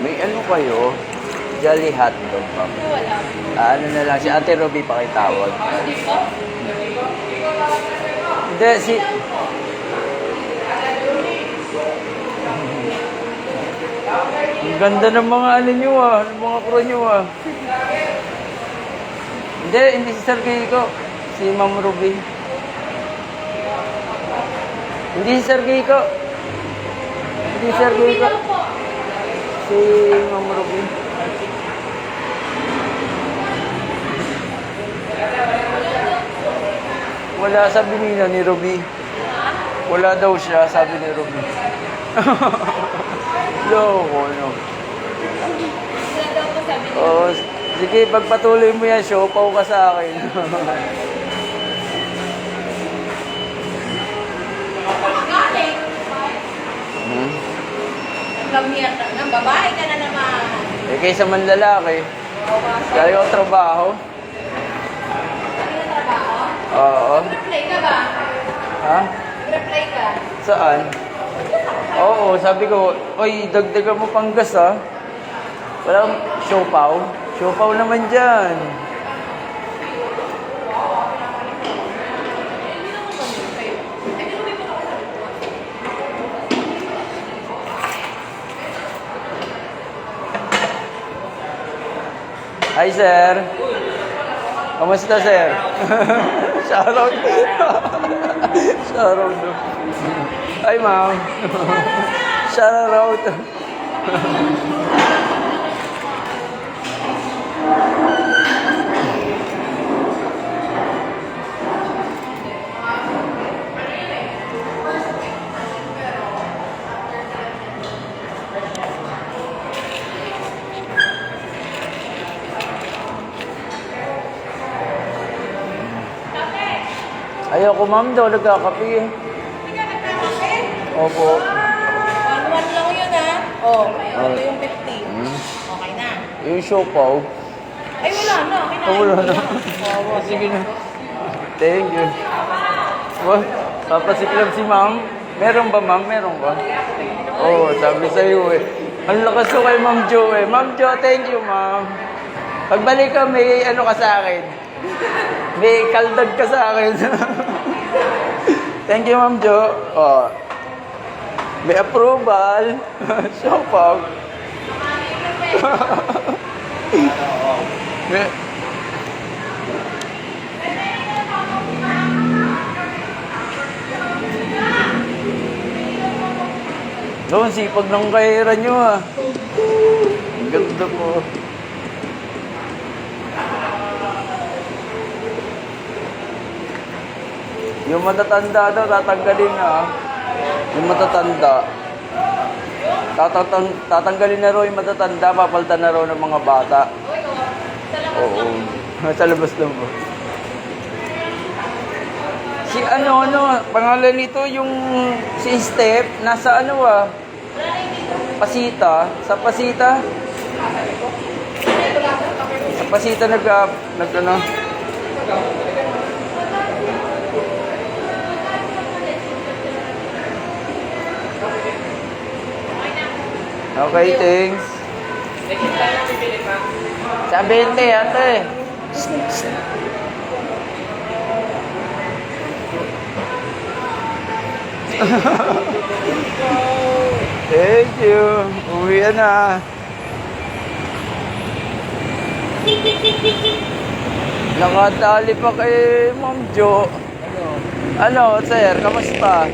May ano kayo? Jolly hotdog pa. Wala. Ano na lang, si Ate Ruby pakitawag. Hindi po? Hindi, si... Ang ganda ng mga ano nyo ng mga crew nyo Hindi si Sir Kiko. Si Ma'am Ruby. Hindi si Sir Kiko. Hindi si Sir Kiko. Si Ma'am Ruby. Wala, sabi nila ni Ruby. Wala daw siya, sabi ni Ruby. Loko, no. Wala daw po sabi niya. Oh, sige, pagpatuloy mo yan, show pa ka sa akin. Galing. Hmm? Kamiyan ka na. Babae ka na naman. Eh, kaysa man lalaki. Kaya ko trabaho. Ano na trabaho? Oo. Nag-reply ka ba? Ha? Nag-reply ka? Saan? Oo, sabi ko, oy, dagdagan mo pang gas, ha? Walang siopaw. Siopaw naman dyan. Hi, sir. Kamusta, sir? Shoutout. Shoutout. Hi, ma'am. Shoutout. Ayoko, ma'am, daw nagkakape eh. Hindi ka nagkakape? Opo. 1-1 lang yun, ha? Oh, ito yung 50. Hmm. Okay na. Yung siopaw. Ay, wala na. Kinain Wala ko na. Sige na. Thank you. Well, papasiklam si ma'am. Meron ba, ma'am? Meron ba? Oo, sabi sa'yo eh. Ang lakas ko kay Ma'am Jo eh. Ma'am Jo, thank you, ma'am. Pagbalik ka, may ano ka sa akin. May kaldag ka sa akin. Thank you, Ma'am Jo. Oh. May approval. Show pa. Doon, sipag ng kahira nyo Ang ganda po. Yung matatanda daw, tatanggalin na. Yung matatanda. Tatanggalin na raw yung matatanda, papalitan na raw ng mga bata. Oo. Sa labas lang po. Si pangalan nito yung si Steph, nasa Pasita. Sa Pasita. Sa Pasita Okay, thanks. Sa 20, ate. Thank you. Uwi na. Nakatali pa kay Ma'am Jo. Ano, sir? Kamusta?